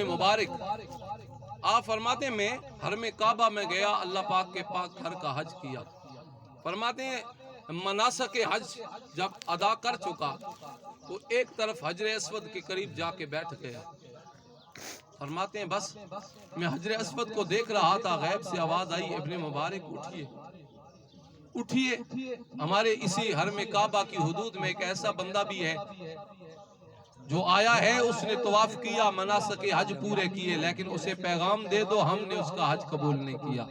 مبارک آپ فرماتے ہیں میں حرم کعبہ میں گیا، اللہ پاک کے پاک گھر کا حج کیا۔ فرماتے ہیں مناسک حج جب ادا کر چکا تو ایک طرف حجر اسود کے قریب جا کے بیٹھ گیا۔ فرماتے ہیں بس میں حجر اسود کو دیکھ رہا تھا، غیب سے آواز آئی ابن مبارک اٹھیے اٹھیے، ہمارے اسی حرم کعبہ کی حدود میں ایک ایسا بندہ بھی ہے جو آیا ہے، اس نے طواف کیا، مناسک حج پورے کیے، لیکن اسے پیغام دے دو ہم نے اس کا حج قبول نہیں کیا،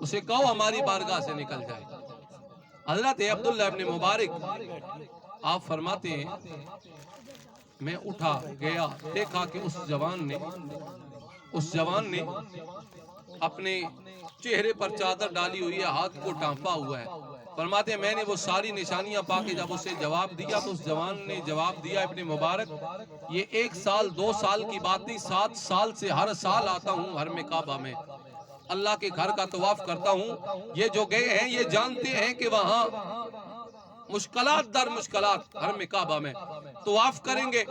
اسے کہو ہماری بارگاہ سے نکل جائے۔ حضرت عبداللہ ابن مبارک آپ فرماتے ہیں میں اٹھا گیا، دیکھا کہ اس جوان نے اپنے چہرے پر چادر ڈالی ہوئی ہے، ہاتھ کو ڈھانپا ہوا ہے۔ فرماتے ہیں میں نے وہ ساری نشانیاں پا کے جب اسے جواب دیا تو اس جوان نے جواب دیا ابن مبارک یہ 1 سال 2 سال کی بات نہیں، 7 سال سے ہر سال آتا ہوں حرم کعبہ میں، اللہ کے گھر کا طواف کرتا ہوں۔ یہ جو گئے ہیں یہ جانتے ہیں کہ وہاں مشکلات در مشکلات حرم کعبہ میں طواف کریں گے،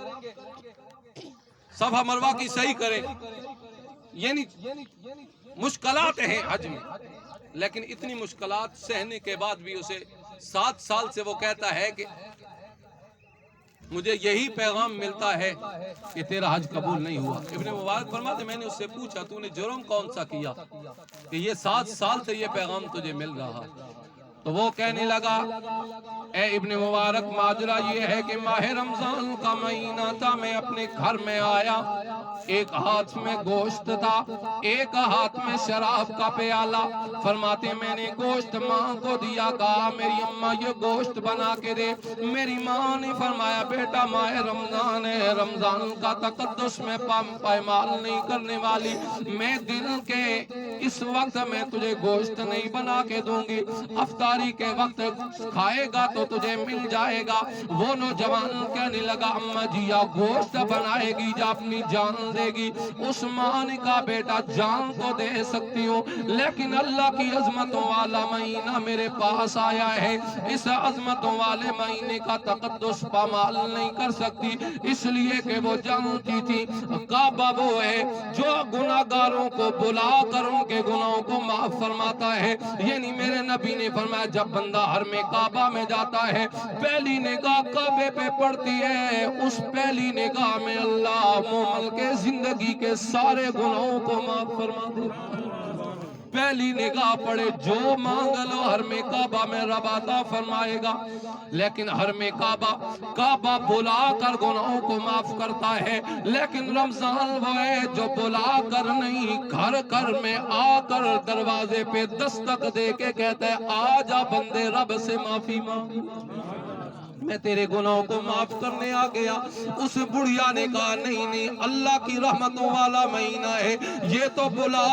صفا مروہ کی صحیح کریں، یعنی مشکلات ہیں حج میں، لیکن اتنی مشکلات سہنے کے بعد بھی اسے 7 سال سے وہ کہتا ہے کہ مجھے یہی پیغام ملتا ہے کہ تیرا حج قبول نہیں ہوا۔ ابن مبارک فرماتے میں نے اس سے پوچھا تو نے جرم کون سا کیا کہ یہ 7 سال سے یہ پیغام تجھے مل رہا؟ تو وہ کہنے لگا اے ابن مبارک ماجرا یہ ہے کہ ماہ رمضان کا مہینہ تھا، میں اپنے گھر میں آیا، ایک ہاتھ میں گوشت تھا، ایک ہاتھ میں شراب کا پیالہ۔ فرماتے میں نے گوشت ماں کو دیا، کہا میری اماں یہ گوشت بنا کے دے۔ میری ماں نے فرمایا بیٹا ماہ رمضان ہے، رمضان کا تقدس میں پائمال نہیں کرنے والی، میں دن کے اس وقت میں تجھے گوشت نہیں بنا کے دوں گی، افطاری کے وقت کھائے گا تو تجھے مل جائے گا۔ وہ نوجوان کہنے لگا اماں جی یا گوشت بنائے گی یا اپنی جان دے گی؟ اس ماں نے کہا بیٹا جان تو دے سکتی ہوں، لیکن اللہ کی عظمتوں والا مہینہ میرے پاس آیا ہے، اس عظمتوں والے مہینے کا تقدس پامال نہیں کر سکتی، اس لیے کہ وہ جانتی تھی کعبہ وہ ہے جو گناہگاروں کو بلا کر ان کے گناہوں کو معاف فرماتا ہے۔ یعنی میرے نبی نے فرمایا جب بندہ حرم کعبہ میں جاتا ہے پہلی نگاہ کعبے پہ پڑتی ہے، اس پہلی نگاہ میں اللہ مومن کے زندگی کے سارے گناہوں کو معاف فرما دے۔ پہلی نگاہ پڑے جو مانگ لو حرم کعبہ میں رب عطا فرمائے گا، لیکن حرم کعبہ بلا کر گناہوں کو معاف کرتا ہے، لیکن رمضان وہ ہے جو بلا کر نہیں گھر میں آ کر دروازے پہ دستک دے کے کہتا ہے آجا بندے رب سے معافی مانگ، میں تیرے گناہوں کو معاف کرنے آ گیا۔ اس بڑھیا نے کہا نہیں اللہ کی رحمتوں والا مہینہ ہے، یہ تو بلا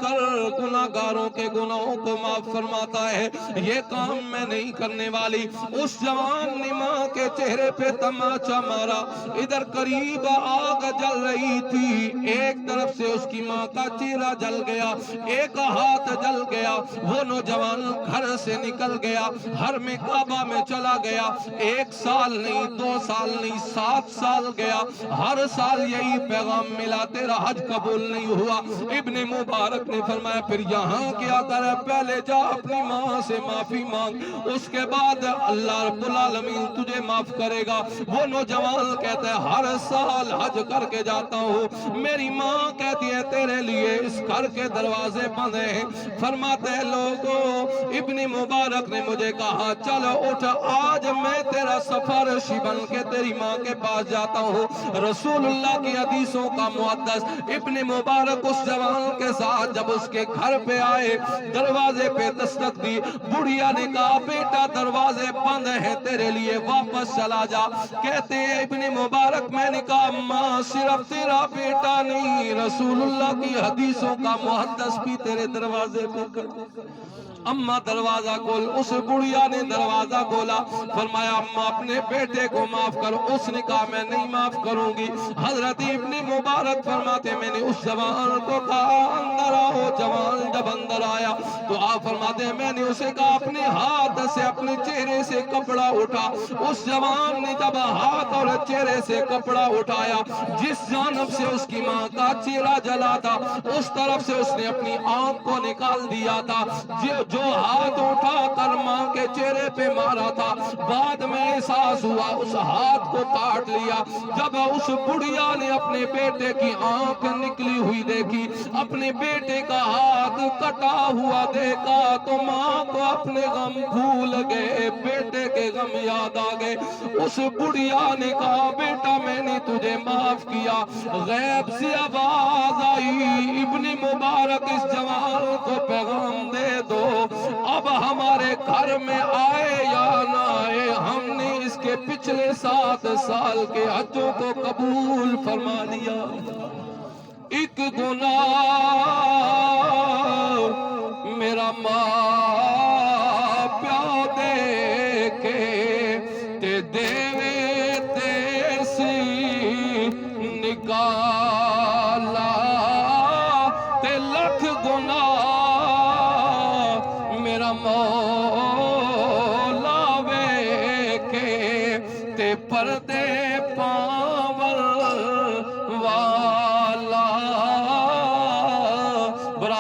کر گناہگاروں کے گناہوں کو معاف فرماتا ہے، یہ کام میں نہیں کرنے والی۔ اس جوان نے ماں کے چہرے پہ تماچا مارا، ادھر قریب آگ جل رہی تھی، ایک طرف سے اس کی ماں کا چہرہ جل گیا، ایک ہاتھ جل گیا، وہ نوجوان گھر سے نکل گیا، حرم کعبہ میں چلا گیا، 1 سال نہیں 2 سال نہیں 7 سال گیا، ہر سال یہی پیغام ملا تیرا حج قبول نہیں ہوا۔ ابن مبارک نے فرمایا پھر یہاں کیا کرے، پہلے جا اپنی ماں سے معافی مانگ، اس کے بعد اللہ رب العالمین تجھے معاف کرے گا۔ وہ نوجوان کہتا ہے ہر سال حج کر کے جاتا ہوں، میری ماں کہتی ہے تیرے لیے اس گھر کے دروازے بند ہیں۔ فرماتے ہیں لوگوں ابن مبارک نے مجھے کہا چلو اٹھ آج میں تیرا سفارشی بن کے تیری ماں کے پاس جاتا ہوں۔ رسول اللہ کی حدیثوں کا محدث ابن مبارک اس جوان کے ساتھ جب اس کے گھر پہ آئے، دروازے پہ دستک دی، بڑھیا نے کہا بیٹا دروازے بند ہیں تیرے لیے واپس چلا جا۔ کہتے ہیں ابن مبارک میں نے کہا ماں صرف تیرا بیٹا نہیں، رسول اللہ کی حدیثوں کا محدث بھی تیرے دروازے پہ کر۔ اماں دروازہ کھول، اس بڑھیا نے دروازہ کھولا، فرمایا فرمایا اما اپنے بیٹے کو معاف کرو. اس نے کہا میں نہیں معاف کروں گی. حضرت ابن مبارک فرماتے میں نے اس جوان کو کہا اندر آؤ. جوان جب اندر آیا تو آپ فرماتے ہیں میں نے اسے کہا اپنے ہاتھ سے اپنے چہرے سے کپڑا اٹھا. اس جوان نے جب ہاتھ اور چہرے سے کپڑا اٹھایا, جس جانب سے اس کی ماں کا چہرہ جلا تھا اس طرف سے اس نے اپنی آنکھ کو نکال دیا تھا. جو ہاتھ اٹھا کر ماں کے چہرے پہ مارا تھا, بعد میں احساس ہوا اس ہاتھ کو کاٹ لیا. جب اس بڑھیا نے اپنے بیٹے کی آنکھ نکلی ہوئی دیکھی, اپنے بیٹے کا ہاتھ کٹا ہوا دیکھا, تو ماں کو اپنے غم بھول گئے, بیٹے کے غم یاد آ گئے. اس بڑھیا نے کہا بیٹا میں نے تجھے معاف کیا. غیب سے آواز آئی ابن مبارک اس جوان کو پیغام دے دو اب ہمارے گھر میں آئے یا نہ آئے, ہم نے اس کے پچھلے 7 سال کے حجوں کو قبول فرما لیا. ایک گناہ میرا ماں پیو دے کے تے دیوے تیسی نکالا, تے لکھ گناہ میرا مولا وے کے تے پردے پا